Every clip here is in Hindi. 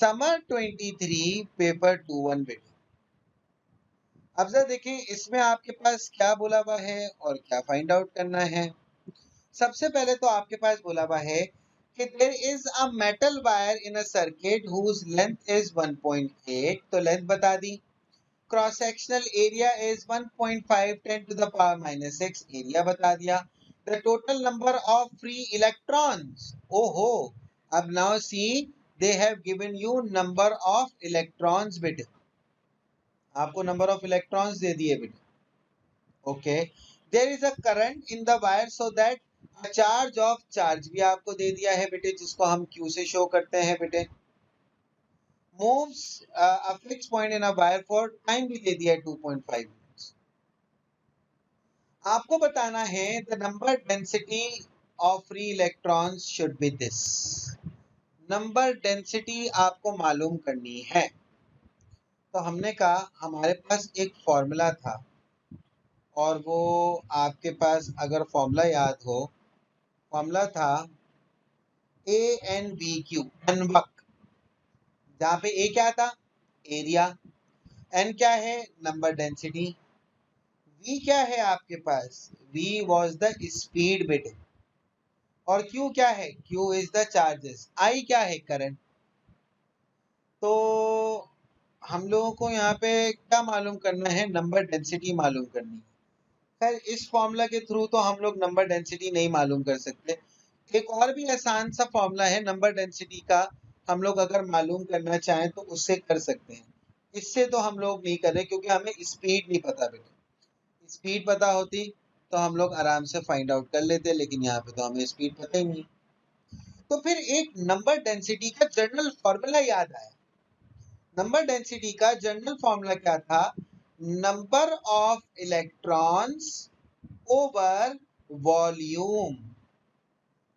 समर 23 पेपर 21 बेटे। अब जरा देखें इसमें आपके पास क्या बोला हुआ है और क्या फाइंड आउट करना है। सबसे पहले तो आपके पास बोला हुआ है कि there is a metal wire in a circuit whose length is 1.8, तो लेंथ बता दी। Cross sectional area is 1.5 10 to the power -6, area बता दिया। The total number of free electrons, ओहो, अब now see they have given you number of electrons बेटे, आपको नंबर ऑफ इलेक्ट्रॉन्स दे दिए बेटे। Okay, there is a current in the wire so that charge of charge भी आपको दे दिया है बेटे, जिसको हम क्यू से शो करते हैं बेटे। Moves a fix point in a wire for time भी दे दिया है 2.5 मिनट्स। आपको बताना है the number density of free electrons should be this. Number density आपको मालूम करनी है, तो हमने कहा हमारे पास एक फॉर्मूला था, और वो आपके पास अगर फॉर्मूला याद हो, फॉर्मूला था ए एन बी क्यू, अनवक, जहां पे ए क्या था, एरिया, एन क्या है, नंबर डेंसिटी, वी क्या है आपके पास, वी वाज द स्पीड बेटे, और क्यू क्या है, क्यू इज द चार्जेस, आई क्या है, करंट। तो हम लोगों को यहाँ पे क्या मालूम करना है, नंबर डेंसिटी मालूम करनी है। खैर इस फॉर्मूला के थ्रू तो हम लोग नंबर डेंसिटी नहीं मालूम कर सकते। एक और भी आसान सा फॉर्मूला है नंबर डेंसिटी का, हम लोग अगर मालूम करना चाहें तो उससे कर सकते हैं। इससे तो हम लोग नहीं कर रहे क्योंकि हमें स्पीड नहीं पता बेटे। स्पीड पता होती तो हम लोग आराम से फाइंड आउट कर लेते, लेकिन यहाँ पे तो हमें स्पीड पता ही नहीं। तो फिर एक नंबर डेंसिटी का जनरल फॉर्मूला याद आया। नंबर डेंसिटी का जनरल फॉर्मूला क्या था, number of electrons over volume.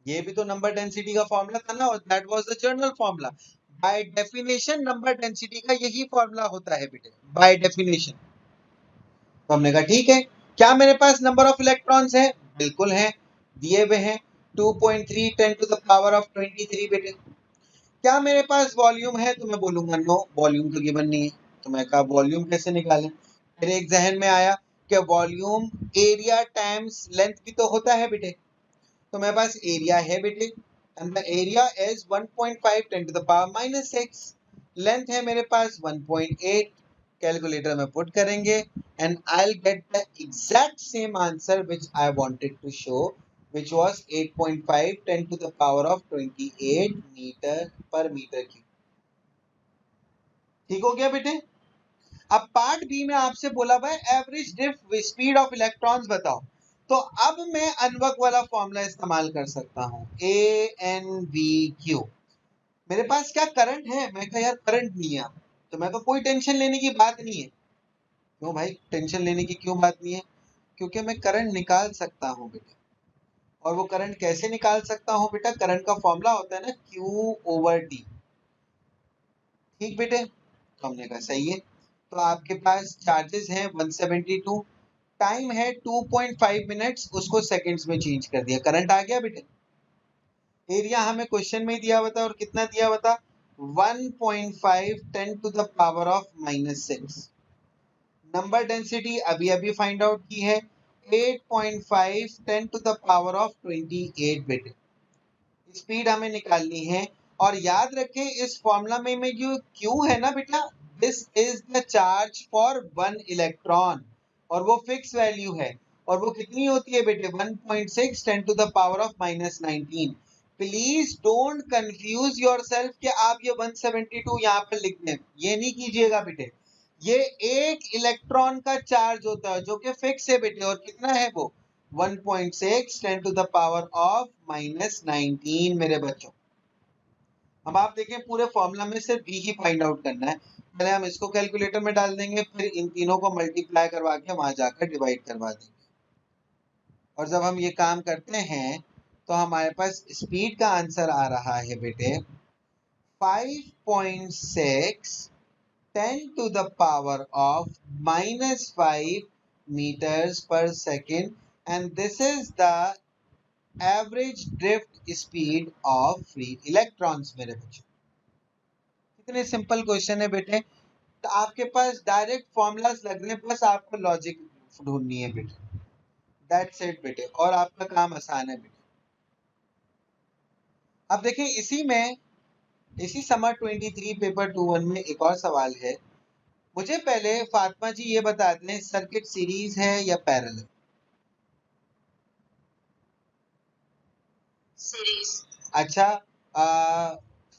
ये भी तो नंबर डेंसिटी का फॉर्मूला था ना, that was the general formula. By definition number density का यही फॉर्मूला होता है बेटे, बाय डेफिनेशन। तो हमने कहा ठीक है, क्या मेरे पास नंबर ऑफ इलेक्ट्रॉन्स है, बिल्कुल है, दिए हुए हैं 2.3 10 टू द पावर ऑफ 23 बेटे। क्या मेरे पास वॉल्यूम है, तो मैं बोलूंगा नो, वॉल्यूम तो गिवन नहीं है। तो मैं कहा वॉल्यूम कैसे निकालें, मेरे एक जहन में आया कि वॉल्यूम एरिया टाइम्स लेंथ भी तो होता है बेटे। तो मेरे पास एरिया है बेटे, and the area is 1.5 10 to the power -6, length है मेरे पास 1.8, कैलकुलेटर में पुट करेंगे and I will get the exact same answer which I wanted to show, which was 8.5 10 to the power of 28 metre पर मीटर क्यूब। ठीक हो गया बेटे। अब पार्ट बी में आपसे बोला हुआ है average drift speed of electrons बताओ। तो अब मैं अनवक वाला फॉर्मूला इस्तेमाल कर सकता हूं, ए एन बी क्यू। मेरे पास क्या करंट है, मैं कहा यार करंट नहीं है, तो मैं कोई टेंशन लेने की बात नहीं है। क्यों भाई टेंशन लेने की क्यों बात नहीं है, क्योंकि मैं करंट निकाल सकता हूं बेटा। और वो करंट कैसे निकाल सकता हूं बेटा, करंट का फॉर्मूला होता है ना Q ओवर टी। ठीक बेटे, तो हमने कहा सही है। तो आपके पास चार्जेस हैं 172, टाइम है 2.5 मिनट्स, उसको सेकंड्स में चेंज कर दिया, करंट आ गया बेटे। एरिया हमें क्वेश्चन में ही दिया हुआ था, और कितना दिया हुआ था, 1.5 10 to the power of -6। Number density अभी अभी फाइंड आउट की है, 8.5 10 टू द पावर ऑफ 28 बेटे। स्पीड हमें निकालनी है, और याद रखें इस फॉर्मूला में जो क्यू है ना बेटा, this is the charge for one electron, और वो फिक्स वैल्यू है, और वो कितनी होती है बेटे, 1.6 10 to the power of -19। Please don't confuse yourself कि आप ये 172 यहाँ पर लिख दें, ये नहीं कीजिएगा बेटे। ये एक इलेक्ट्रॉन का चार्ज होता है जो कि फिक्स है बेटे, और कितना है वो 1.6 10 टू द पावर ऑफ -19 मेरे बच्चों। अब आप देखें पूरे फॉर्मूला में सिर्फ बी ही फाइंड आउट करना है। पहले हम इसको कैलकुलेटर में डाल देंगे, फिर इन तीनों को मल्टीप्लाई करवा के वहां जाकर डिवाइड करवा देंगे। और जब हम ये काम करते हैं तो हमारे पास स्पीड का आंसर आ रहा है बेटे 5.6 10 to the power of -5 meters per second, and this is the average drift speed of free electrons मेरे बच्चों। इतने सिंपल क्वेश्चन है बेटे, तो आपके पास डायरेक्ट फॉर्मूलाज लग रहे हैं, बस आपको लॉजिक ढूंढनी है बेटे, दैट्स इट बेटे, और आपका काम आसान है बेटे। अब देखिए इसी समर 23 पेपर 21 में एक और सवाल है। मुझे पहले फातिमा जी ये बता दें, सर्किट सीरीज है या पैरेलल? सीरीज। अच्छा,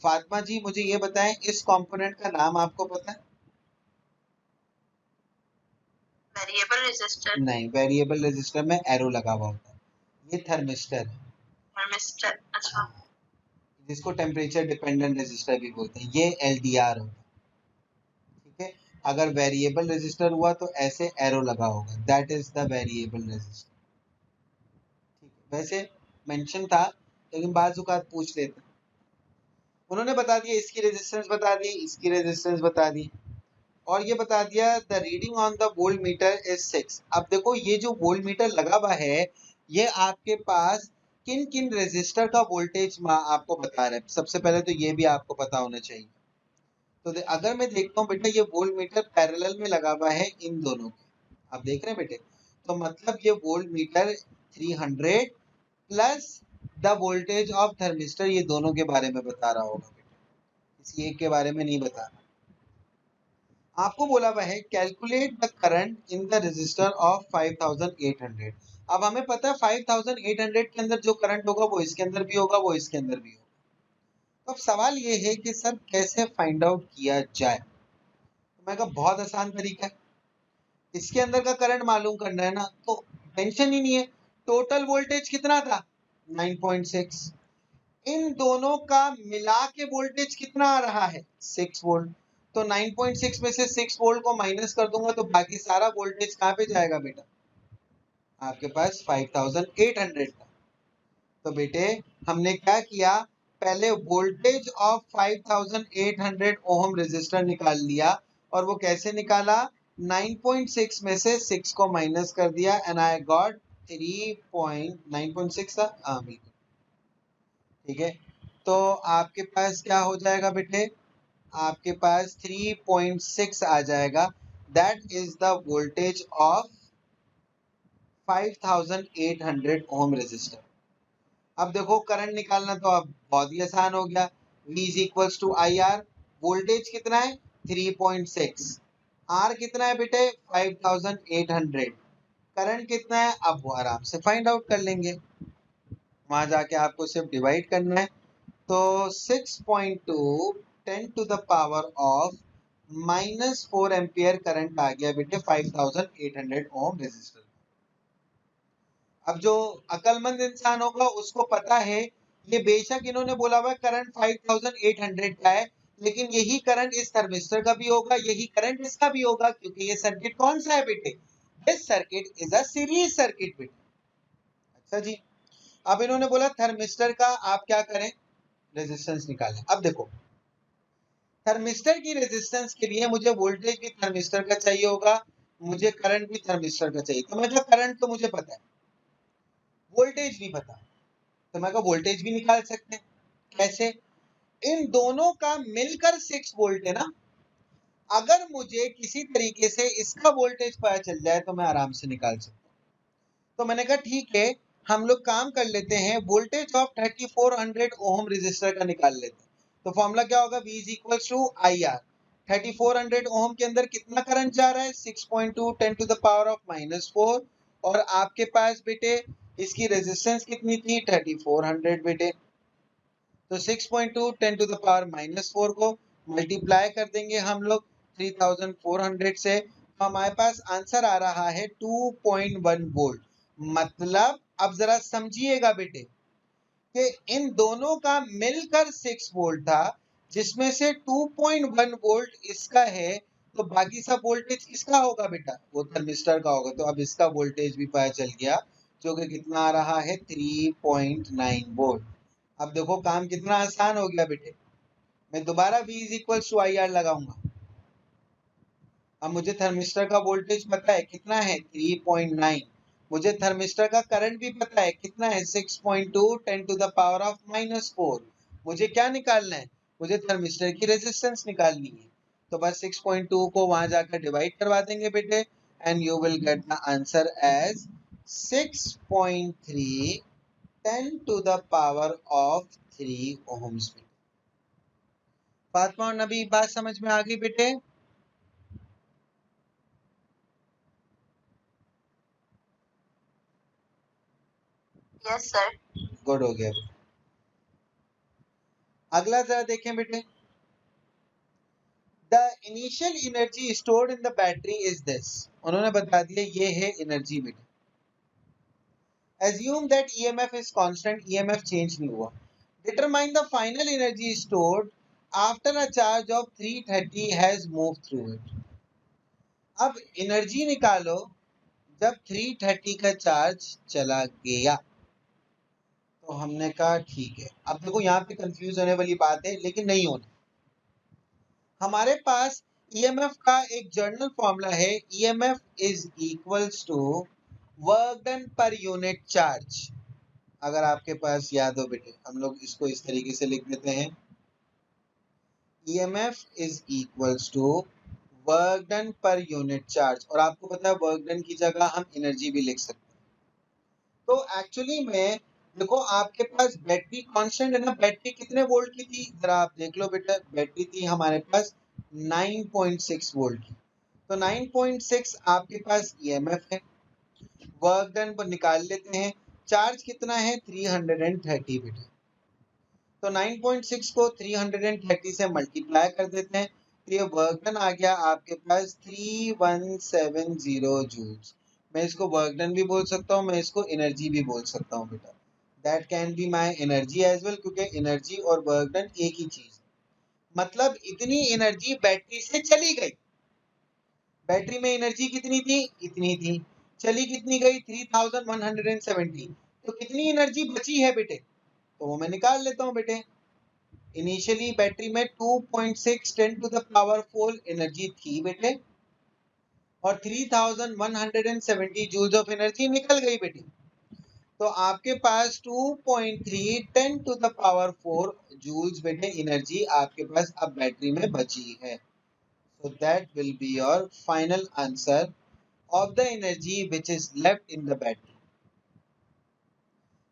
फातिमा जी मुझे ये बताएं, इस कंपोनेंट का नाम आपको पता है? Variable resistor. नहीं, वेरिएबल रेजिस्टर में एरो लगा हुआ होता है, ये थर्मिस्टर है। थर्मिस्टर, अच्छा, जिसको टेम्परेचर डिपेंडेंट रेजिस्टर भी बोलते हैं, ये एलडीआर होता है, ठीक है। अगर वेरिएबल रेजिस्टर हुआ तो ऐसे एरो लगा होगा, that is the variable resistor, ठीक है। वैसे मेंशन था, लेकिन बाजुकात पूछ लेते, उन्होंने बता दिया इसकी रेजिस्टेंस बता दी, इसकी रेजिस्टेंस बता दी, और ये बता दिया the reading on the volt meter is 6। अब देखो ये जो वोल्ट मीटर लगा हुआ है, ये आपके पास किन किन रेजिस्टर का वोल्टेज आपको बता रहा है। सबसे पहले तो ये भी आपको पता होना चाहिए। तो अगर मैं देखता हूँ बेटा, ये वोल्ट मीटर पैरेलल में लगा हुआ है इन दोनों के, आप देख रहे हैं बेटे, तो मतलब ये volt meter 300 plus the voltage of thermistor, ये दोनों के बारे में बता रहा होगा बेटा, किसी एक के बारे में नहीं बता रहा। आपको बोला हुआ है calculate the current in the resistor of 5800। अब हमें पता है 5800 के अंदर जो करंट होगा वो इसके अंदर भी होगा, वो इसके अंदर भी होगा। तो अब सवाल ये है कि सर कैसे फाइंड आउट किया जाए। तो मैं कहा बहुत आसान तरीका है, इसके अंदर का करंट मालूम करना है ना, तो टेंशन ही नहीं है। टोटल वोल्टेज कितना था? 9.6। इन दोनों का मिला के वोल्टेज कितना आ रहा है? 6 वोल्ट। तो 9.6 में से 6 वोल्ट को माइनस कर दूंगा तो बाकी सारा वोल्टेज कहाँ पे जाएगा बेटा? आपके पास 5800 का। तो बेटे हमने क्या किया, पहले वोल्टेज ऑफ 5800 ओम रेजिस्टर निकाल लिया, और वो कैसे निकाला? 9.6 में से 6 को माइनस कर दिया, एंड आई गॉट 3.9.6 था, हाँ बिल्कुल ठीक है। तो आपके पास क्या हो जाएगा बेटे? आपके पास 3.6 आ जाएगा, that is the voltage of 5800 ohm resistor. अब देखो करंट निकालना तो अब बहुत ही आसान हो गया, V is equals to I R. Voltage कितना है? 3.6। आर कितना है बेटे? 5800। करंट कितना है? अब वो आराम से फाइंड आउट कर लेंगे, वहां जाके आपको सिर्फ डिवाइड करना है। तो 6.2 10 to the power of -4 ampere current आ गया बेटे 5800 ओम रेजिस्टर। अब जो अकलमंद इंसान होगा उसको पता है, ये बेशक इन्होंने बोला हुआ करंट 5800 का है, लेकिन यही करंट इस थर्मिस्टर का भी होगा, यही करंट इसका भी होगा, क्योंकि ये सर्किट कौन सा है बेटे? This circuit is a series circuit बेटे। अच्छा जी, अब इन्होंने बोला थर्मिस्टर का आप क्या करें, रेजिस्टेंस निकालें। अब देखो थर्मिस्टर की रेजिस्टेंस के लिए मुझे वोल्टेज भी थर्मिस्टर का चाहिए होगा, मुझे करंट भी थर्मिस्टर का चाहिए। तो मतलब करंट तो मुझे पता है, वोल्टेज भी पता है, तो मैं वोल्टेज भी निकाल सकते हैं। कैसे? इन दोनों का मिलकर 6 वोल्ट है ना, अगर मुझे किसी तरीके से इसका वोल्टेज पता चल जाए तो मैं आराम से निकाल सकता हूँ। तो मैंने कहा ठीक है, हम लोग काम कर लेते हैं, वोल्टेज ऑफ 3400 ओम रेजिस्टर का निकाल लेते हैं। तो फॉर्मूला क्या होगा? V is equal to I R. 3400 ohm के अंदर कितना करंट जा रहा है? 6.2 10 टू द पावर ऑफ -4। और आपके पास बेटे इसकी रेजिस्टेंस कितनी थी? 3400 बेटे। तो 6.2 10 टू द पावर -4 को मल्टीप्लाई कर देंगे हम लोग 3400 से, तो हमारे पास आंसर आ रहा है 2.1 वोल्ट। मतलब अब जरा समझिएगा बेटे कि इन दोनों का मिलकर 6 वोल्ट था, जिसमें से 2.1 वोल्ट इसका है, तो बाकी सब वोल्टेज किसका होगा बेटा? वो थर्मिस्टर का होगा। तो अब इसका वोल्टेज भी पता चल गया, जो कि कितना आ रहा है? 3.9 वोल्ट। अब देखो काम कितना आसान हो गया बेटे। मैं दोबारा V is equal to I R लगाऊंगा। अब मुझे थर्मिस्टर का वोल्टेज पता है कितना है? 3.9। मुझे थर्मिस्टर का करंट भी पता है कितना है? 6.2 10 टू द पावर ऑफ -4। मुझे क्या निकालना है? मुझे थर्मिस्टर की रेजिस्टेंस निकालनी है। तो बस 6.2 को वहां जाकर डिवाइड करवा देंगे बेटे and you will get the answer as 6.3 10 to the power of 3 ohms। Fatima और नबी बात समझ में आ गई बेटे? Yes sir. गुड हो गया। अगला जरा देखें बेटे। The initial energy stored in the battery is this. उन्होंने बता दिया ये है एनर्जी बेटे। Assume that EMF is constant, EMF change नहीं हुआ। Determine the final energy stored after a charge of 330 has moved through it। अब एनर्जी निकालो जब 330 का चार्ज चला गया। तो हमने कहा ठीक है। अब देखो यहाँ पे कंफ्यूज होने वाली बात है, लेकिन नहीं होना। हमारे पास EMF का एक जर्नल फॉर्मूला है, EMF is equals to work done per unit charge. अगर आपके पास याद हो बेटे, हम लोग इसको इस तरीके से लिख देते हैं, EMF is equals to work done per unit charge. और आपको पता है वर्क डन की जगह हम एनर्जी भी लिख सकते हैं। तो एक्चुअली में देखो आपके पास बैटरी कांस्टेंट है ना। बैटरी कितने वोल्ट की थी जरा आप देख लो बेटा। बैटरी थी हमारे पास 9.6 वोल्ट की। तो 9.6 आपके पास EMF है। वर्क डन पर निकाल लेते हैं। चार्ज कितना है 330 बेटे। तो 9.6 को 330 से मल्टीप्लाई कर देते हैं। तो ये वर्क डन आ गया आपके पास 3170 जूल्स। मैं इसको वर्क डन भी बोल सकता हूँ, मैं इसको एनर्जी भी बोल सकता हूँ बेटा। That can be my energy as well, क्योंकि एनर्जी और वर्क डन एक ही चीज। मतलब इतनी एनर्जी बैटरी से चली गई। बैटरी में एनर्जी कितनी थी? इतनी थी। चली कितनी गई? 3170। तो कितनी एनर्जी बची है बेटे? तो वो मैं निकाल लेता हूँ बेटे। इनिशियली बैटरी में 2.6 10 to the power 4 एनर्जी थी बेटे, और 3170 जूल्स ऑफ एनर्जी निकल गई बेटे। तो आपके पास 2.3 10 to the power 4 जूल्स बेटे एनर्जी आपके पास अब बैटरी में बची है। So that will be your final answer of the energy which is left in the battery।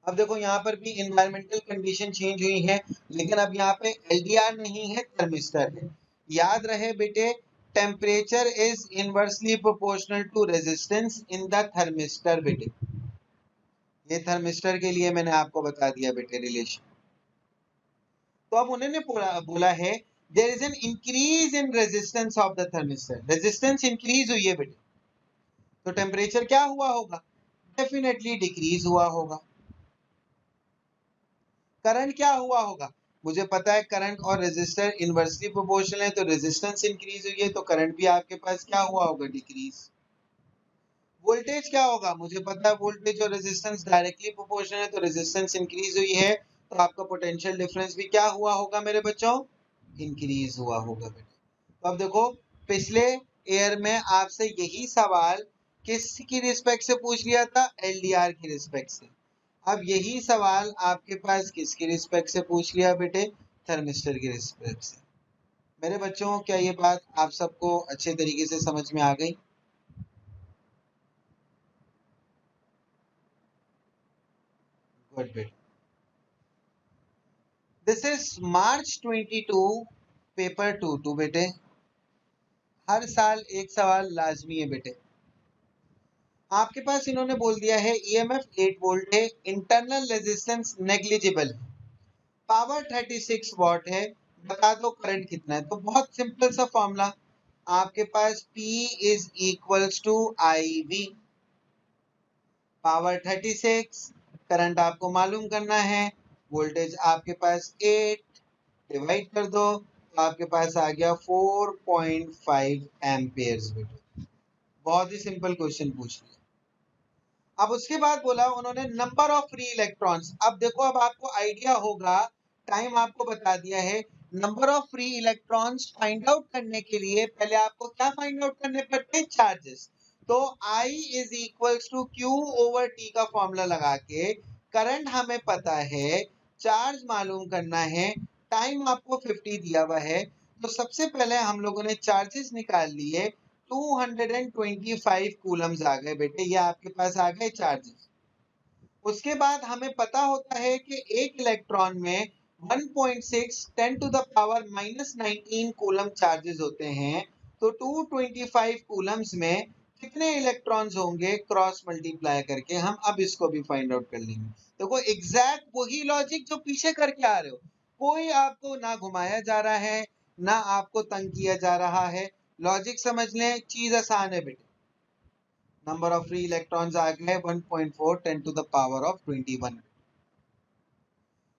अब देखो यहाँ पर भी इन्वायरमेंटल कंडीशन चेंज हुई है, लेकिन अब यहाँ पे LDR नहीं है, थर्मिस्टर है। याद रहे बेटे, temperature is inversely proportional to resistance in the thermistor बेटे। ये थर्मिस्टर के लिए मैंने आपको बता दिया बेटे रिलेशन। तो अब उन्होंने बोला है there is an increase in resistance of the thermistor. Resistance increase हुई है बेटे, तो टेम्परेचर क्या हुआ होगा? डेफिनेटली डिक्रीज हुआ होगा। करंट क्या हुआ होगा? मुझे पता है करंट और रेजिस्टर इनवर्सली प्रोपोर्शनल है, तो रेजिस्टेंस इंक्रीज हुई है तो करंट भी आपके पास क्या हुआ होगा? डिक्रीज। वोल्टेज क्या होगा? मुझे पता है वोल्टेज और रेजिस्टेंस डायरेक्टली प्रोपोर्शनल है, तो रेजिस्टेंस इंक्रीज हुई है तो आपका पोटेंशियल डिफरेंस भी क्या हुआ होगा मेरे बच्चों? इंक्रीज हुआ होगा बेटे। तो अब देखो, पिछले ईयर में आपसे यही सवाल किसकी रिस्पेक्ट से पूछ लिया था? LDR की रिस्पेक्ट से। अब यही सवाल आपके पास किसकी रिस्पेक्ट से पूछ लिया बेटे? थर्मिस्टर की रिस्पेक्ट से। मेरे बच्चों, क्या ये बात आप सबको अच्छे तरीके से समझ में आ गई? गुड बेटे। दिस इज मार्च 22 पेपर 2 बेटे। हर साल एक सवाल लाजमी है बेटे। आपके पास इन्होंने बोल दिया है EMF 8 वोल्ट है, इंटरनल रेजिस्टेंस नेग्लिजिबल है, पावर 36 वॉट है, बता दो करंट कितना है। तो बहुत सिंपल सा फॉर्मूला, आपके पास P is equals to IV। Power 36, current आपको मालूम करना है, वोल्टेज आपके पास 8, डिवाइड कर दो तो आपके पास आ गया 4.5 एम्पियर्स बेटे। बहुत ही सिंपल क्वेश्चन पूछ लिया। अब उसके बाद बोला उन्होंने नंबर ऑफ फ्री इलेक्ट्रॉन्स। अब देखो, अब आपको आइडिया होगा, टाइम आपको बता दिया है। Number of free electrons find out करने के लिए पहले आपको क्या फाइंड आउट करने पड़ते हैं? चार्जेस। तो I is equals to Q over T का फॉर्मूला लगा के करंट हमें पता है, चार्ज मालूम करना है, टाइम आपको 50 दिया हुआ है, तो सबसे पहले हम लोगों ने चार्जेस निकाल लिए, 225 कूलम्स आ गए बेटे, ये आपके पास आ गए चार्जेस। उसके बाद हमें पता होता है कि एक इलेक्ट्रॉन में 1.6 10 to the power -19 coulomb charges होते हैं, तो 225 कूलम्स में कितने इलेक्ट्रॉन्स होंगे क्रॉस मल्टीप्लाई करके हम अब इसको भी फाइंड आउट कर लेंगे। देखो एग्जैक्ट वही लॉजिक जो पीछे करके आ रहे हो, कोई आपको ना घुमाया जा रहा है ना आपको तंग किया जा रहा है, लॉजिक समझ लें, चीज आसान है बेटे। नंबर ऑफ फ्री इलेक्ट्रॉन्स आ गए 1.4 10 टू द पावर ऑफ 21।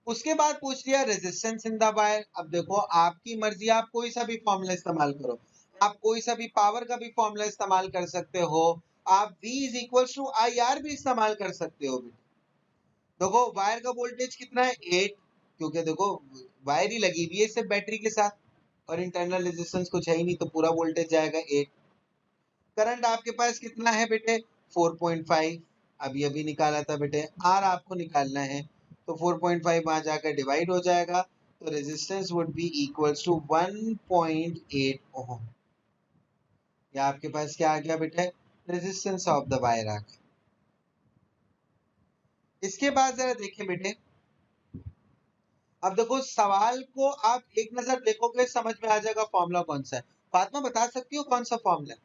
उसके बाद पूछ लिया रेजिस्टेंस इन द वायर। अब देखो आपकी मर्जी, आप कोई सा भी फॉर्मूला इस्तेमाल करो, आप कोई सा भी पावर का भी फॉर्मूला इस्तेमाल कर सकते हो, आप V is equal to IR भी इस्तेमाल कर सकते हो। देखो वायर का वोल्टेज कितना है 8, क्योंकि देखो वायर ही लगी हुई है इससे बैटरी के साथ, और इंटरनल रेजिस्टेंस कुछ है ही नहीं, तो पूरा वोल्टेज जाएगा 8। करंट आपके पास कितना है बेटे 4.5, अभी अभी निकाला था बेटे। आर आपको निकालना है, तो 4.5 वहां जाकर डिवाइड हो जाएगा, तो resistance would be equals to 1.8 ohm. या आपके पास क्या आ गया बेटे, रेजिस्टेंस ऑफ द वायर आ गया। इसके बाद जरा देखें बेटे, अब देखो सवाल को आप एक नजर देखोगे समझ में आ जाएगा फॉर्मूला कौन सा है। फातिमा बता सकती हो कौन सा फॉर्मूला है?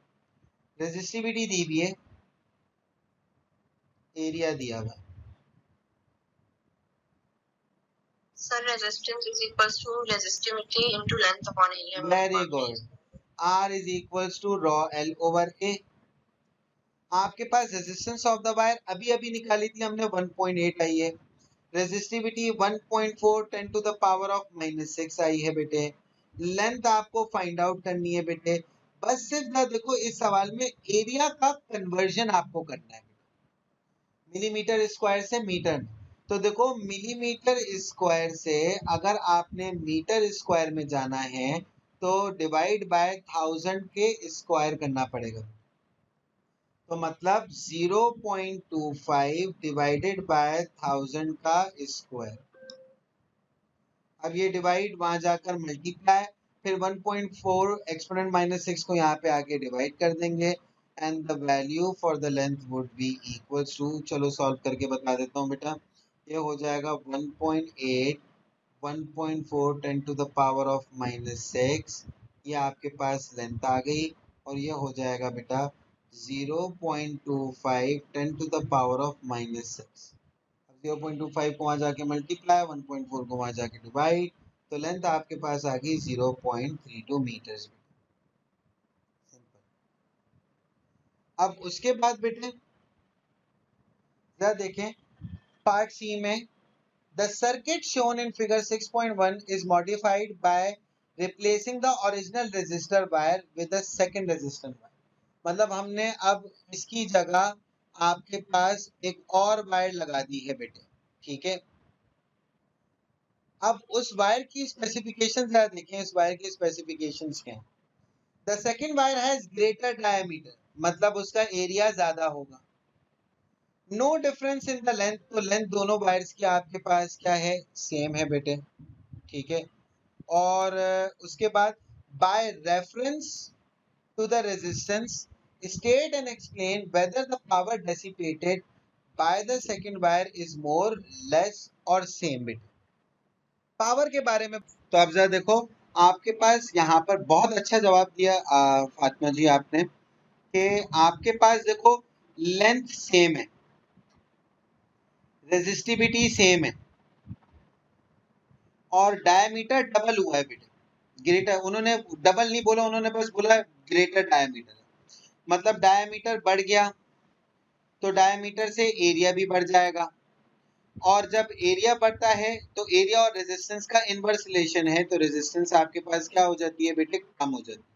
रेजिस्टिविटी दी हुई है, एरिया दिया हुआ है। Sir, resistance is equals to resistivity into length upon area. Very good, R is equals to rho L over A। आपके पास रेजिस्टेंस ऑफ द वायर अभी अभी निकाली थी हमने 1.8 आई है, resistivity 1.4 10 to the power of -6 आई है बेटे। लेंथ आपको फाइंड आउट करनी है बेटे, बस सिर्फ ना देखो इस सवाल में एरिया का कन्वर्जन आपको करना है, मिलीमीटर स्क्वायर से मीटर में। तो देखो मिलीमीटर स्क्वायर से अगर आपने मीटर स्क्वायर में जाना है तो डिवाइड बाय 1000 के स्क्वायर करना पड़ेगा, तो मतलब 0.25 डिवाइडेड बाय 1000 का स्क्वायर। अब ये डिवाइड वहां जाकर मल्टीप्लाई, फिर 1.4 एक्सपोनेंट -6 को यहाँ पे आके डिवाइड कर देंगे, and the value for the length would be equals to, चलो सॉल्व करके बता देता हूँ बेटा, ये हो जाएगा 1.8 1.4 10 टू द पावर ऑफ -6, ये आपके पास लेंथ आ गई, और ये हो जाएगा बेटा 0.25 10 टू द पावर ऑफ -6। 0.25 को वहां जाके मल्टीप्लाई, 1.4 को वहां जाके डिवाइड, तो लेंथ आपके पास आ गई 0.32 मीटर्स। अब उसके बाद बेटे जरा देखें पार्ट सी में, the circuit shown in figure 6.1 is modified by replacing the original resistor wire with the second resistor wire. मतलब हमने अब इसकी जगह आपके पास एक और वायर लगा दी है बेटे, ठीक है। अब उस वायर की स्पेसिफिकेशन जरा देखें, इस वायर की स्पेसिफिकेशंस क्या हैं। The second wire has greater diameter, मतलब उसका एरिया ज्यादा होगा। No difference in the length, तो लेंथ दोनों वायर्स की आपके पास क्या है, सेम है बेटे, ठीक है। और उसके बाद by reference to the resistance state and explain whether the power dissipated by the second wire is more, less or same bit। Power के बारे में तो अब जरा देखो, आपके पास यहाँ पर बहुत अच्छा जवाब दिया फातिमा जी आपने, कि आपके पास देखो लेंथ सेम है, रेजिस्टिविटी सेम है, और डायमीटर डबल हुआ है बेटे, ग्रेटर, उन्होंने डबल नहीं बोला, उन्होंने बस बोला ग्रेटर डायमीटर, मतलब डायमीटर बढ़ गया तो डायमीटर से एरिया भी बढ़ जाएगा, और जब एरिया बढ़ता है तो एरिया और रेजिस्टेंस का इनवर्स रिलेशन है, तो रेजिस्टेंस आपके पास क्या हो जाती है बेटे, कम हो जाती है।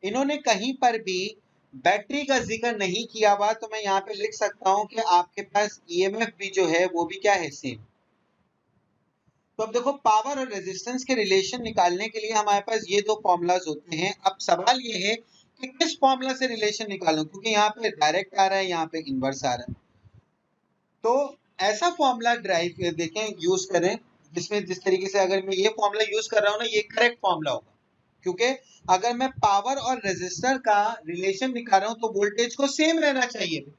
इन्होंने कहीं पर भी बैटरी का जिक्र नहीं किया हुआ, तो मैं यहाँ पे लिख सकता हूँ कि आपके पास ईएमएफ भी जो है वो भी क्या है, सेम। तो अब देखो पावर और रेजिस्टेंस के रिलेशन निकालने के लिए हमारे पास ये दो फॉर्मूलाज होते हैं। अब सवाल ये है कि किस फॉर्मूला से रिलेशन निकालूं, क्योंकि यहाँ पे डायरेक्ट आ रहा है, यहाँ पे इनवर्स आ रहा है। तो ऐसा फॉर्मूला ड्राइव देखें, यूज करें, जिसमें जिस तरीके से अगर मैं ये फॉर्मूला यूज कर रहा हूँ ना, ये करेक्ट फॉर्मूला होगा, क्योंकि अगर मैं पावर और रेजिस्टर का रिलेशन निकाल रहा हूं तो वोल्टेज को सेम रहना चाहिए।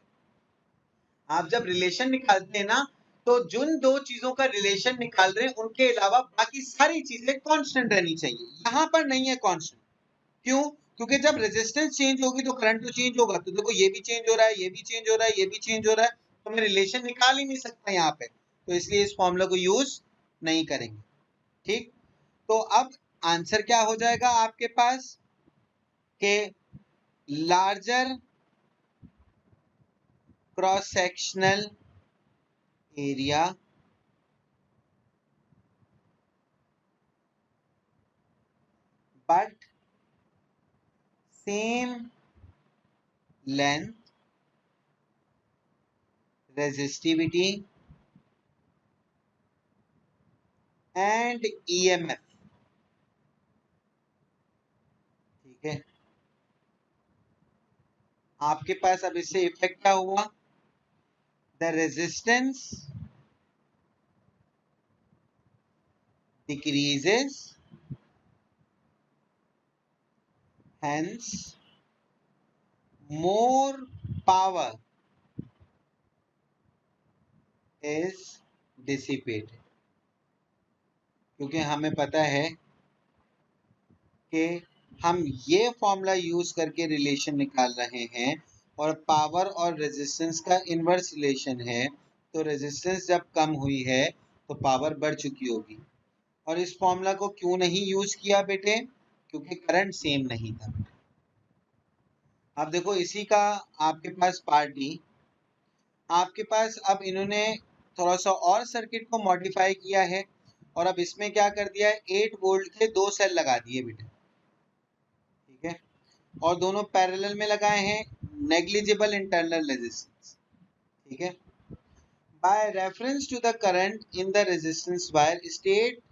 आप जब रिलेशन निकालते हैं ना, तो जिन दो चीजों का रिलेशन निकाल रहे हैं उनके अलावा बाकी सारी चीजें कांस्टेंट रहनी चाहिए। यहां पर नहीं है कांस्टेंट। क्यों? क्योंकि जब रेजिस्टेंस चेंज होगी तो करंट तो चेंज होगा। तो देखो ये भी चेंज हो रहा है, ये भी चेंज हो रहा है, ये भी चेंज हो रहा है, तो मैं रिलेशन निकाल ही नहीं सकता यहाँ पे, तो इसलिए इस फॉर्मूला को यूज नहीं करेंगे। ठीक, तो अब आंसर क्या हो जाएगा आपके पास के larger cross sectional area but same length, resistivity and EMF। ठीक है, आपके पास अब इससे इफेक्ट क्या हुआ? The resistance decreases, hence more power is dissipated। क्योंकि हमें पता है कि हम ये फॉर्मूला यूज करके रिलेशन निकाल रहे हैं और पावर और रेजिस्टेंस का इनवर्स रिलेशन है, तो रेजिस्टेंस जब कम हुई है तो पावर बढ़ चुकी होगी। और इस फॉर्मूला को क्यों नहीं यूज किया बेटे? क्योंकि करंट सेम नहीं था। अब देखो इसी का आपके पास पार्ट डी, आपके पास अब इन्होंने थोड़ा सा और सर्किट को मॉडिफाई किया है और अब इसमें क्या कर दिया है, 8 वोल्ट के 2 सेल लगा दिए बेटे। ठीक है, और दोनों पैरेलल में लगाए हैं, नेग्लिजिबल इंटरनल रेजिस्टेंस। ठीक है, by reference to the current in the resistance wire state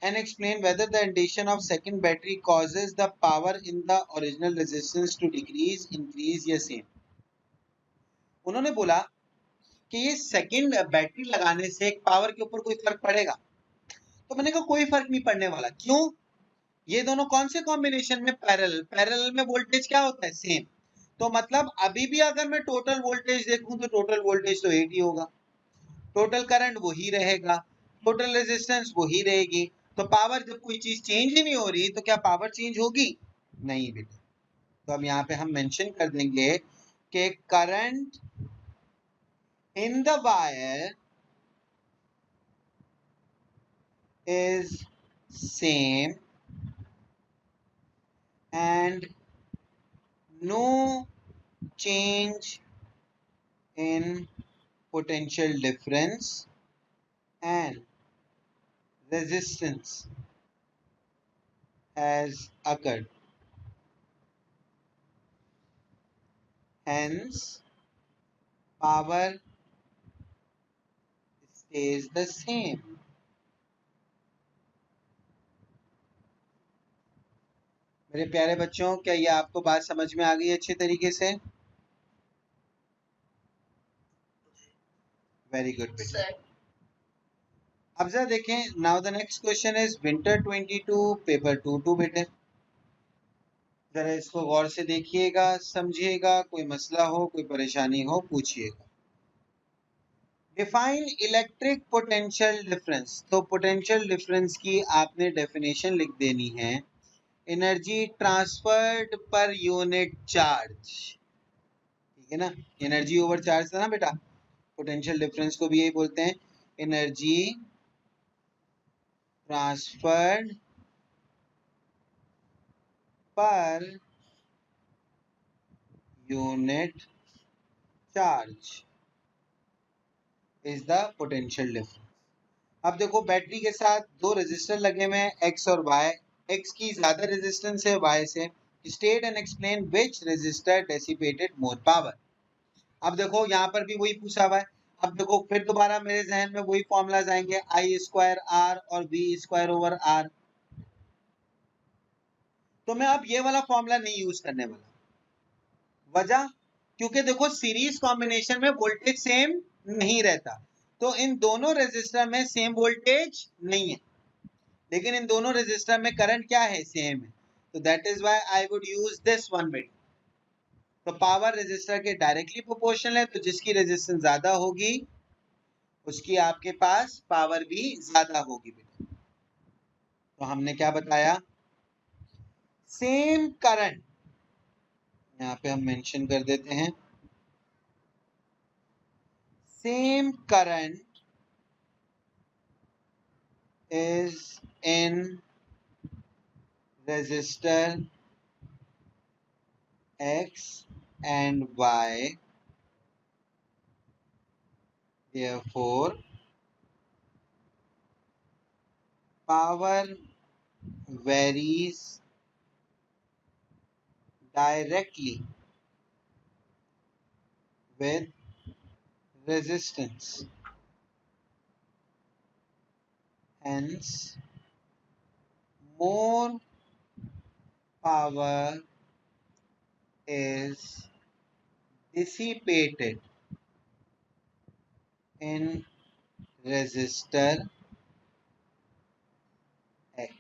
and explain whether the addition of second battery causes the power in the original resistance to decrease, increase या same। उन्होंने बोला कि ये सेकंड बैटरी लगाने से पावर के ऊपर कोई फर्क पड़ेगा? तो मैंने कहा कोई फर्क नहीं पड़ने वाला। क्यों? ये दोनों कौन से कॉम्बिनेशन में? पैरेलल। पैरेलल में वोल्टेज क्या होता है? सेम। तो मतलब अभी भी अगर मैं टोटल वोल्टेज देखूं तो टोटल वोल्टेज तो 8 ही होगा, टोटल करंट वही रहेगा, टोटल रेजिस्टेंस वही रहेगी, तो पावर जब कोई चीज चेंज ही नहीं हो रही तो क्या पावर चेंज होगी? नहीं बेटा। तो अब यहाँ पे हम मेंशन कर देंगे कि current in the wire is same and no change in potential difference and resistance has occurred, hence power stays the same। मेरे प्यारे बच्चों, क्या ये आपको बात समझ में आ गई अच्छे तरीके से? वेरी गुड बेटा। अब जरा देखें, now the next question is winter 22 paper 22 बेटे। जरा इसको गौर से देखिएगा, समझिएगा, कोई मसला हो, कोई परेशानी हो, पूछिएगा। Define electric potential difference. तो पोटेंशियल डिफरेंस की आपने डेफिनेशन लिख देनी है, एनर्जी ट्रांसफर्ड पर यूनिट चार्ज। ठीक है ना, एनर्जी ओवर चार्ज था ना बेटा। पोटेंशियल डिफरेंस को भी यही बोलते हैं, एनर्जी ट्रांसफर्ड पर unit charge is the potential difference. अब देखो बैटरी के साथ दो रेजिस्टर लगे हुए हैं, एक्स और वाई। एक्स की ज्यादा रेजिस्टेंस है वाई से। State and explain which resistor dissipated more power. अब देखो यहाँ पर भी वही पूछा हुआ है। अब देखो फिर दोबारा मेरे जहन में वही फॉर्मूलाज आएंगे, आई स्क्वायर आर और वी स्क्वायर ओवर आर। तो मैं अब ये वाला फॉर्मूला नहीं यूज करने वाला। वजह, क्योंकि देखो सीरीज कॉम्बिनेशन में वोल्टेज सेम नहीं रहता। तो इन दोनों रेजिस्टर में सेम वोल्टेज नहीं है, लेकिन इन दोनों रेजिस्टर में करंट क्या है, सेम है। तो that is why I would use this one bit. तो पावर रेजिस्टर के डायरेक्टली प्रोपोर्शनल है, तो जिसकी रेजिस्टेंस ज्यादा होगी उसकी आपके पास पावर भी ज्यादा होगी बेटा। तो हमने क्या बताया, सेम करंट, यहाँ पे हम मेंशन कर देते हैं, same current is in resistor X and Y, therefore power varies directly with resistance, hence more power is dissipated in resistor X।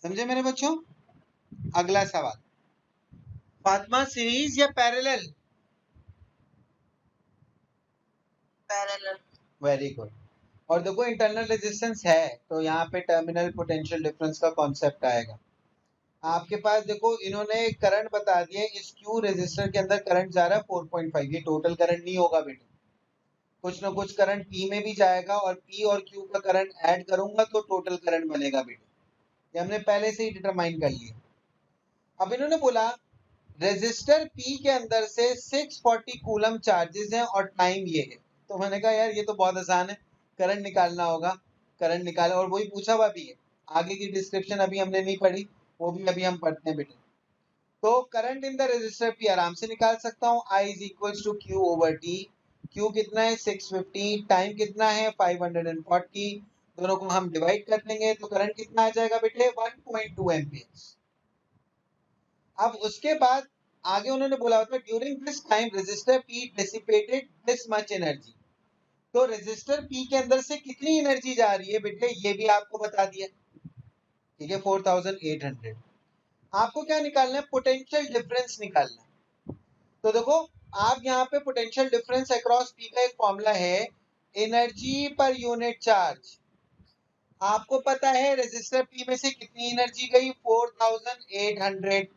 समझे मेरे बच्चों? अगला सवाल, फातिमा सीरीज या पैरेलल? पैरेलल। Very good. और देखो इंटरनल रेजिस्टेंस है तो यहाँ पे टर्मिनल पोटेंशियल डिफरेंस का कॉन्सेप्ट आएगा। आपके पास देखो इन्होंने करंट बता दिया, इस क्यू रेजिस्टर के अंदर करंट जा रहा है 4.5, ये टोटल करंट नहीं होगा बेटा, कुछ ना कुछ करंट पी में भी जाएगा और पी और क्यू का करंट ऐड करूंगा तो टोटल करंट बनेगा बेटा, ये हमने पहले से ही डिटरमाइन कर लिया। अब इन्होंने बोला रेजिस्टर पी के अंदर से 640 कूलम चार्जेस हैं और टाइम ये है। तो मैंने कहा यार ये तो बहुत आसान है, करंट निकालना होगा, करंट निकाले, और वही पूछा हुआ भी है। आगे की डिस्क्रिप्शन अभी हमने नहीं पढ़ी, वो भी अभी हम पढ़ते हैं बेटे। तो current in the resistor P आराम से निकाल सकता हूँ, I is equal to Q over T. Q कितना है 650, टाइम कितना है 540, दोनों को हम डिवाइड कर देंगे तो करंट कितना आ जाएगा बेटे 1.2 एम्पियर। अब उसके बाद आगे उन्होंने बोला होता है during this time resistor P dissipated this much energy. तो रेजिस्टर पी के अंदर से कितनी एनर्जी जा रही है बेटे, ये भी आपको बता दिया, ठीक है 4800। आपको क्या निकालना है, पोटेंशियल डिफरेंस निकालना है। तो देखो आप यहाँ पे पोटेंशियल डिफरेंस अक्रॉस पी का एक फॉर्मूला है, एनर्जी पर यूनिट चार्ज। आपको पता है रेजिस्टर पी में से कितनी एनर्जी गई 4800,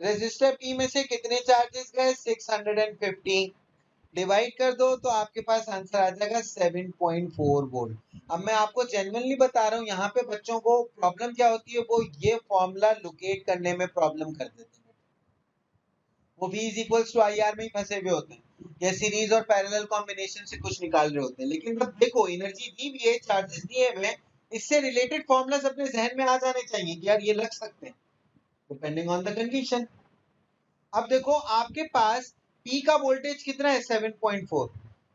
रेजिस्टर पी में से कितने चार्जेस गए 650, डिवाइड कर दो तो आपके पास आंसर आ जाएगा 7.4 वोल्ट। अब मैं आपको जेन्युइनली बता रहा हूँ, यहाँ पे बच्चों को प्रॉब्लम क्या होती है, वो ये फॉर्मूला लोकेट करने में प्रॉब्लम कर देते हैं, वो V is equals to I R में ही फंसे हुए होते हैं, या सीरीज और पैरेलल कॉम्बिनेशन से कुछ निकाल रहे होते हैं। लेकिन जब देखो एनर्जी दी हुई है, चार्जेस दिए हुए हैं, इससे रिलेटेड फॉर्मूलाज अपने जहन में आ जाने चाहिए कि यार ये लग सकते हैं डिपेंडिंग ऑन द कंडीशन। अब देखो आपके पास P का वोल्टेज कितना है 7.4,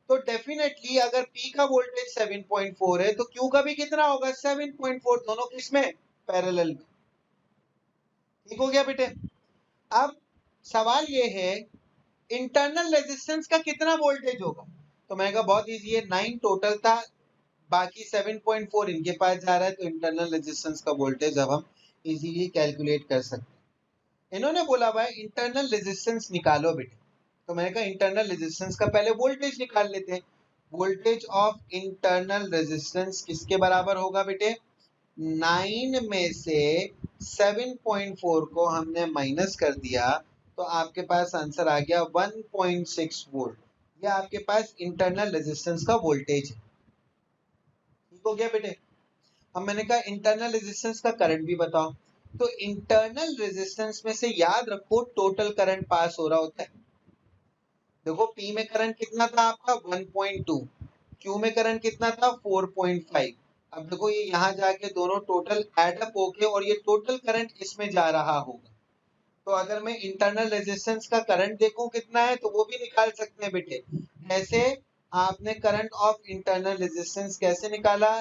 तो डेफिनेटली अगर P का वोल्टेज 7.4 है तो Q का भी कितना होगा 7.4, दोनों किसमें पैरेलल में। ठीक हो गया बेटे। अब सवाल ये है इंटरनल रेजिस्टेंस का कितना वोल्टेज होगा, तो मैंने कहा बहुत इजी है, 9 टोटल था, बाकी 7.4 इनके पास जा रहा है, तो इंटरनल रेजिस्टेंस का वोल्टेज अब हम इजीली कैलकुलेट कर सकते हैं। इन्होंने बोला भाई इंटरनल रेजिस्टेंस निकालो बेटे, तो मैंने कहा इंटरनल रेजिस्टेंस का पहले वोल्टेज निकाल लेते हैं। वोल्टेज ऑफ इंटरनल रेजिस्टेंस किसके बराबर होगा बेटे, 9 में से 7.4 को हमने माइनस कर दिया तो आपके पास आंसर आ गया 1.6 वोल्ट। ये आपके पास इंटरनल रेजिस्टेंस का वोल्टेज है। ठीक हो गया बेटे। अब मैंने कहा इंटरनल रेजिस्टेंस का करंट भी बताओ, तो इंटरनल रेजिस्टेंस में से याद रखो टोटल करंट पास हो रहा होता है। देखो P में करंट कितना था आपका 1.2, Q में करंट कितना था 4.5। अब देखो ये यहाँ जाके दोनों टोटल एडअप होके और ये टोटल करंट इसमें जा रहा होगा, तो अगर मैं इंटरनल रेजिस्टेंस का करंट देखूं कितना है तो वो भी निकाल सकते हैं बेटे। जैसे आपने करंट ऑफ इंटरनल रेजिस्टेंस कैसे निकाला,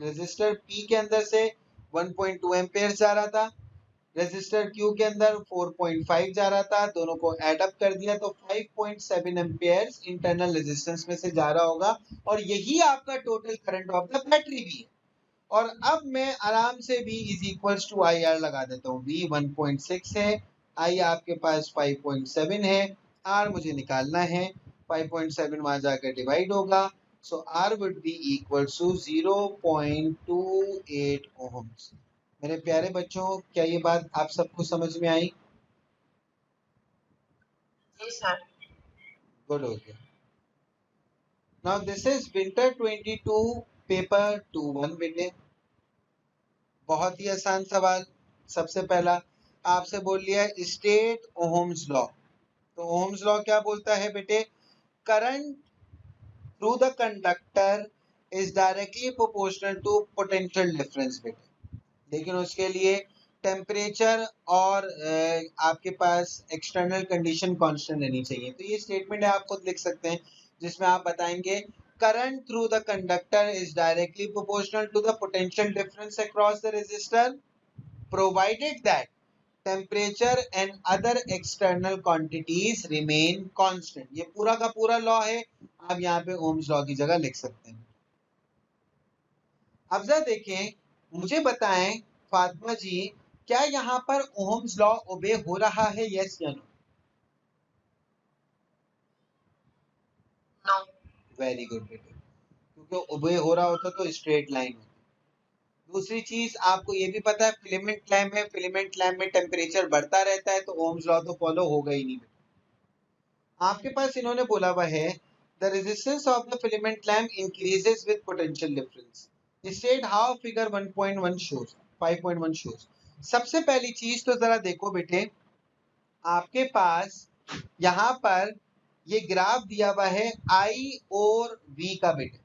रेजिस्टर P के अंदर से 1.2 एम्पियर जा रहा था, रेजिस्टर Q के अंदर 4.5 जा रहा था, दोनों को ऐड अप कर दिया तो 5.7 एम्पियर्स इंटरनल रेजिस्टेंस में से जा रहा होगा और यही आपका total current of the battery भी है। और अब मैं आराम से V is equals to I R लगा देता हूँ। V 1.6 है, I आपके पास 5.7 है, R मुझे निकालना है, 5.7 वहां जाकर डिवाइड होगा, so R would be equals to 0.28 ohms. मेरे प्यारे बच्चों, क्या ये बात आप सबको समझ में आई? जी सर। गुड हो गया। Now this is winter 22 paper 2-1 बेटे। बहुत ही आसान सवाल। सबसे पहला आपसे बोल लिया स्टेट ओहम्स लॉ। तो ओहम्स लॉ क्या बोलता है बेटे? Current through the conductor is directly proportional to potential difference बेटे। लेकिन उसके लिए टेम्परेचर और आपके पास एक्सटर्नल कंडीशन कांस्टेंट रहनी चाहिए। तो ये स्टेटमेंट है, आप खुद लिख सकते हैं, जिसमें आप बताएंगे current through the conductor is directly proportional to the potential difference across the resistor provided that temperature and other external quantities remain constant. ये पूरा का पूरा लॉ है, आप यहाँ पे ओम्स लॉ की जगह लिख सकते हैं। अब जरा देखें, मुझे बताएं फातिमा जी, क्या यहाँ पर ओहम्स लॉ ओबे हो रहा है, यस या नो? नो। वेरी गुड बेटे, क्योंकि ओबे हो रहा होता तो स्ट्रेट लाइन होती। दूसरी चीज आपको ये भी पता है, फिलामेंट लैम्प है, फिलामेंट लैम्प में टेम्परेचर बढ़ता रहता है, तो ओहम्स लॉ तो फॉलो होगा ही नहीं। आपके पास इन्होंने बोला हुआ है the resistance of the filament lamp increases with potential difference. State how figure 1.1 shows 5.1 shows. सबसे पहली चीज तो जरा देखो बेटे, आपके पास यहाँ पर ये ग्राफ दिया हुआ है I और V का बेटे।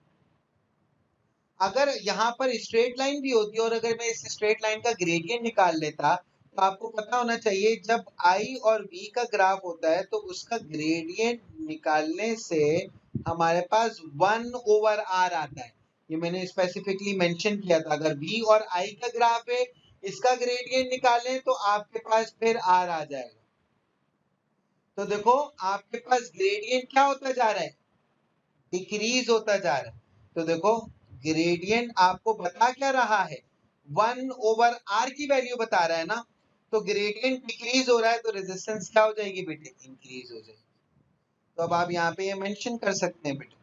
अगर यहाँ पर स्ट्रेट लाइन भी होती और अगर मैं इस स्ट्रेट लाइन का ग्रेडियंट निकाल लेता, तो आपको पता होना चाहिए जब I और V का ग्राफ होता है तो उसका ग्रेडियंट निकालने से हमारे पास 1/r आता है। ये मैंने स्पेसिफिकली मेंशन किया था, अगर V और I का ग्राफ है, इसका ग्रेडियंट निकालें तो आपके पास फिर R आ जाएगा। तो देखो आपके पास ग्रेडियंट क्या होता जा रहा है? डिक्रीज होता जा रहा है। तो देखो ग्रेडियंट आपको बता क्या रहा है? 1/r की वैल्यू बता रहा है ना। तो ग्रेडियंट डिक्रीज हो रहा है तो रेजिस्टेंस क्या हो जाएगी बेटे? इंक्रीज हो जाएगी। तो अब आप यहाँ पे ये मेंशन कर सकते हैं बेटे,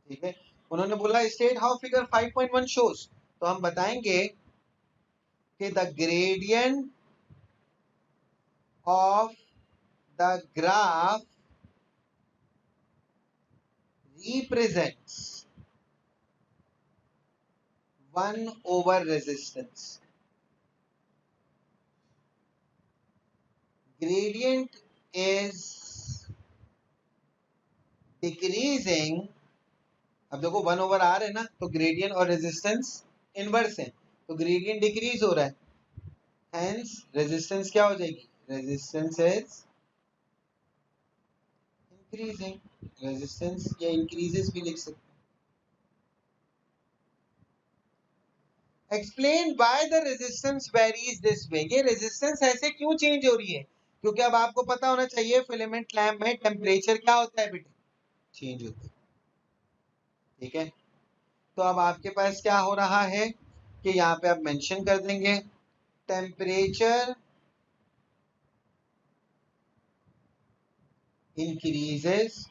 ठीक है। उन्होंने बोला स्टेट हाउ फिगर 5.1 शोज, तो हम बताएंगे कि the gradient of the graph represents 1 over resistance. Gradient is decreasing. अब देखो 1/r है ना, तो ग्रेडियंट और रेजिस्टेंस इनवर्स है, तो ग्रेडियंट डिक्रीज हो रहा है, हेंस रेजिस्टेंस क्या हो जाएगी? Resistance is increasing. रेजिस्टेंस या इंक्रीजेस भी लिख सकते हैं। Explain why the resistance varies this way. ये रेजिस्टेंस ऐसे क्यों चेंज हो रही है? क्योंकि अब आपको पता होना चाहिए फिलामेंट लैम्प में टेम्परेचर क्या होता है बेटे? चेंज होता है, ठीक है। तो अब आपके पास क्या हो रहा है कि यहाँ पे आप मेंशन कर देंगे temperature increases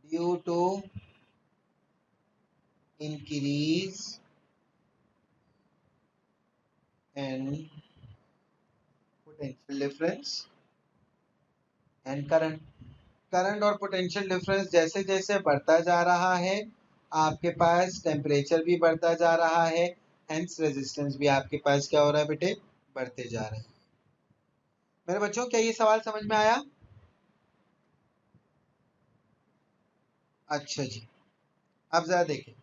due to increase in potential difference and current। Current और पोटेंशियल डिफरेंस जैसे जैसे बढ़ता जा रहा है, आपके पास टेम्परेचर भी बढ़ता जा रहा है, हेंस रेजिस्टेंस भी आपके पास क्या हो रहा है बेटे? बढ़ते जा रहे हैं। मेरे बच्चों, क्या ये सवाल समझ में आया? अच्छा जी, अब जरा देखें।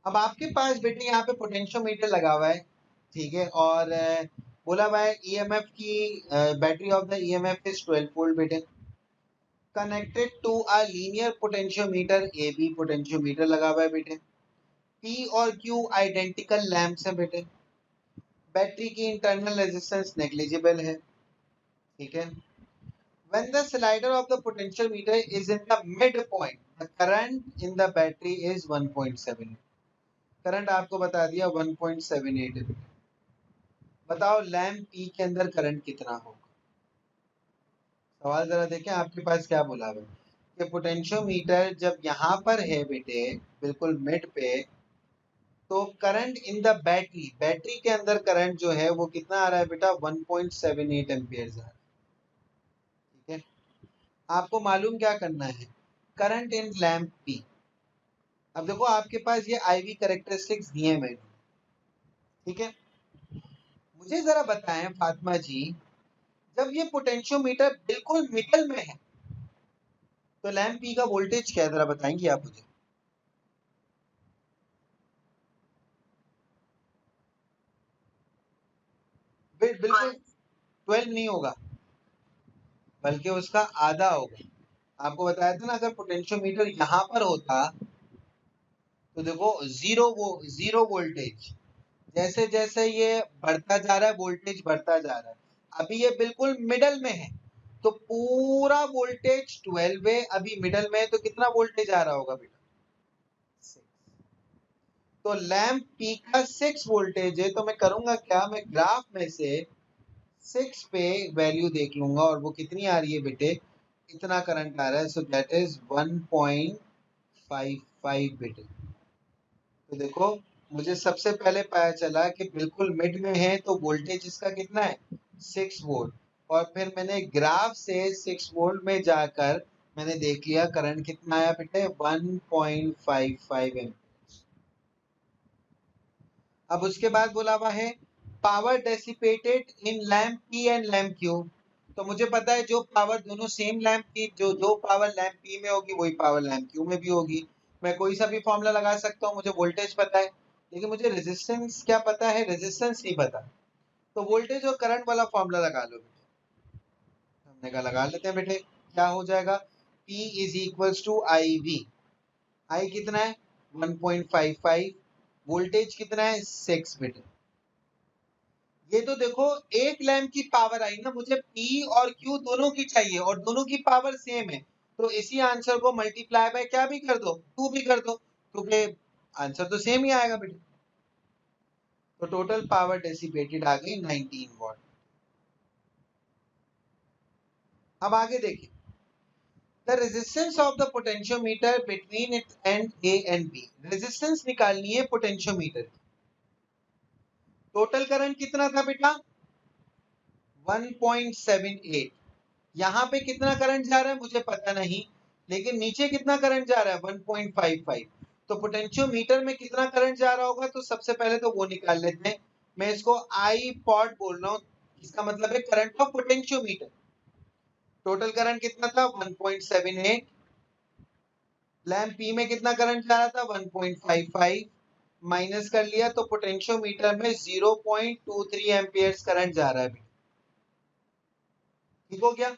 अब आपके पास बेटे यहाँ पे पोटेंशियोमीटर लगा हुआ है, ठीक है, और बोला हुआ है ईएमएफ की battery of the EMF is 12 volt बेटे, connected to a linear potentiometer, A B potentiometer लगा हुआ है बेटे। P और Q आइडेंटिकल लैंप्स हैं बेटे, बैटरी की इंटरनल रेजिस्टेंस नेग्लिजिबल है, ठीक है। When the slider of the potentiometer is in the midpoint, the current in the battery is 1.7. Current आपको बता दिया 1.78 है। बताओ लैंप P के अंदर करंट कितना होगा? सवाल जरा देखें आपके पास क्या बोला है कि पोटेंशियोमीटर जब यहाँ पर है बेटे बिल्कुल मिड पे, तो current in the battery, battery के अंदर करंट जो है वो कितना आ रहा है बेटा? 1.78 एम्पियर्स आ रहा है, ठीक है। आपको मालूम क्या करना है? Current in lamp P। अब देखो आपके पास ये IV कैरेक्टरिस्टिक्स दिए हैं मैंने, ठीक है। मुझे जरा बताएं फातिमा जी, जब ये पोटेंशियोमीटर बिल्कुल मिडल में है तो लैंप P का वोल्टेज क्या है, जरा बताएंगे आप मुझे? बिल्कुल 12 नहीं होगा, बल्कि उसका आधा होगा। आपको बताया था ना, अगर पोटेंशियोमीटर यहाँ पर होता तो देखो जीरो वोल्टेज, जैसे जैसे ये बढ़ता जा रहा है वोल्टेज बढ़ता जा रहा है, अभी ये बिल्कुल मिडल में है तो पूरा वोल्टेज 12 है, अभी मिडल में है तो कितना वोल्टेज आ रहा होगा बेटा? 6। तो लैंप P का 6 वोल्टेज है, तो मैं करूंगा क्या, मैं ग्राफ में से 6 पे वैल्यू देख लूंगा और वो कितनी आ रही है बेटे? इतना करंट आ रहा है, सो दैट इज 1.55 बेटे। तो देखो मुझे सबसे पहले पता चला कि बिल्कुल मिड में है तो वोल्टेज इसका कितना है? 6 वोल्ट। और फिर मैंने ग्राफ से 6 वोल्ट में जाकर मैंने देख लिया करंट कितना आया बेटे? 1.55 एम्पियर। अब उसके बाद बोला हुआ है power dissipated in lamp P and lamp Q। तो मुझे पता है जो पावर दोनों सेम लैंप की, जो पावर लैंप P में होगी वही पावर लैंप Q में भी होगी। मैं कोई सा भी फॉर्मूला लगा सकता हूँ, मुझे वोल्टेज पता है, लेकिन मुझे रेजिस्टेंस क्या पता है? रेजिस्टेंस नहीं पता। तो वोल्टेज और करंट वाला फॉर्मूला लगा लो बेटे। हमने कहा लगा लेते हैं बेटे। क्या हो जाएगा? P is equals to IV। I कितना है? 1.55। वोल्टेज कितना है? 6 बेटे। ये तो देखो एक लैंप की पावर आई ना, मुझे P और Q दोनों की चाहिए और दोनों की पावर सेम है, तो इसी आंसर को मल्टीप्लाई बाय क्या भी कर दो? 2 भी कर दो, क्योंकि आंसर तो सेम ही आएगा बेटे। तो टोटल पावर डेसिपेटेड आ गई 19 वॉट। अब आगे देखिए, the resistance of the potentiometer between it and A and B। Resistance निकालनी है पोटेंशियोमीटर की। टोटल करंट कितना था बेटा? 1.78। यहाँ पे कितना करंट जा रहा है मुझे पता नहीं, लेकिन नीचे कितना करंट जा रहा है? 1.55। तो पोटेंशियोमीटर में कितना करंट जा रहा होगा? तो सबसे पहले तो वो निकाल लेते हैं। मैं इसको आई पॉट बोल रहा हूँ, इसका मतलब है current of potentiometer. Total current कितना था? 1.78। लैंप P में कितना करंट जा रहा था? 1.55। माइनस कर लिया तो पोटेंशियोमीटर में 0.23 एम्पियर्स करंट जा रहा है। ठीक हो गया?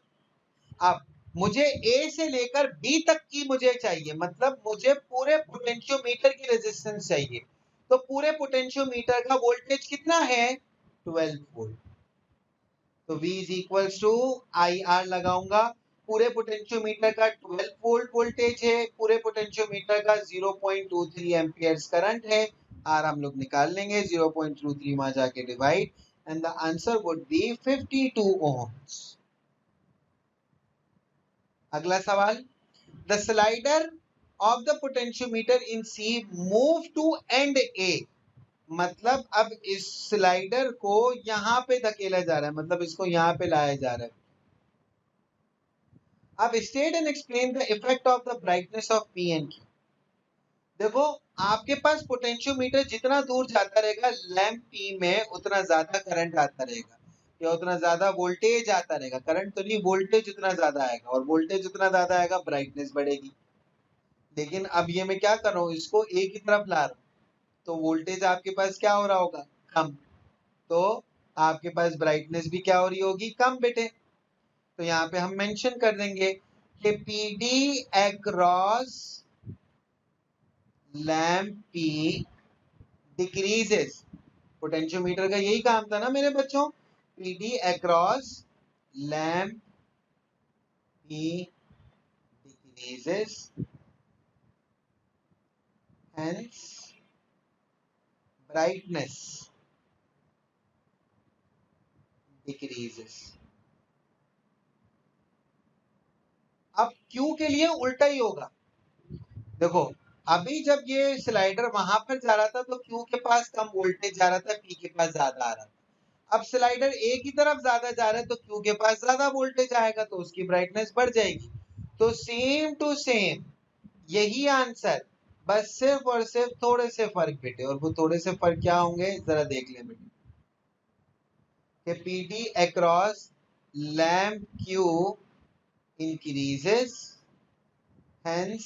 अब मुझे A से लेकर B तक की मुझे चाहिए, मतलब मुझे पूरे पोटेंशियोमीटर की रेजिस्टेंस चाहिए। तो पूरे पोटेंशियोमीटर का वोल्टेज कितना है? 12 वोल्ट। तो V is equals to IR लगाऊंगा। पूरे पोटेंशियोमीटर का 12 वोल्ट वोल्टेज है, पूरे पोटेंशियोमीटर का 0.23 एम्पियर्स करंट है। R हम लोग निकाल लेंगे, 0.23 वहां जाके divide, and the answer would be 52 ohms। अगला सवाल, the slider of the potentiometer in C move to end A। मतलब अब इस स्लाइडर को यहां पे धकेला जा रहा है, मतलब इसको यहां पे लाया जा रहा है। अब state and explain the effect of the brightness of P and Q। देखो आपके पास पोटेंशियोमीटर जितना दूर जाता रहेगा लैंप P में उतना ज्यादा करंट आता रहेगा, या उतना ज्यादा वोल्टेज आता रहेगा। करंट तो नहीं, वोल्टेज उतना ज्यादा आएगा, और वोल्टेज उतना ज्यादा आएगा ब्राइटनेस बढ़ेगी। लेकिन अब ये मैं क्या कर रहा हूँ, इसको A की तरफ ला रहा हूँ, तो वोल्टेज आपके पास क्या हो रहा होगा? कम। तो आपके पास ब्राइटनेस भी क्या हो रही होगी? कम बेटे। तो यहाँ पे हम मेंशन कर देंगे कि PD across lamp P decreases, potentiometer का यही काम था ना मेरे बच्चों, PD across lamp P decreases, hence brightness decreases. अब Q के लिए उल्टा ही होगा। देखो अभी जब ये स्लाइडर वहां पर जा रहा था तो Q के पास कम वोल्टेज जा रहा था, P के पास ज्यादा आ रहा था। अब स्लाइडर A की तरफ ज्यादा जा रहा है तो Q के पास ज्यादा वोल्टेज आएगा तो उसकी ब्राइटनेस बढ़ जाएगी। तो सेम टू सेम यही आंसर, बस सिर्फ और सिर्फ थोड़े से फर्क बेटे, और वो थोड़े से फर्क क्या होंगे जरा देख ले बेटे। कि PD across lamp Q increases, hence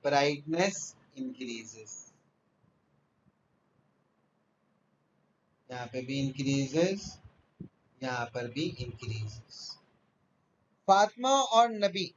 brightness increases. यहाँ पे भी इंक्रीजेस, यहाँ पर भी इंक्रीजेस। फातिमा और नबी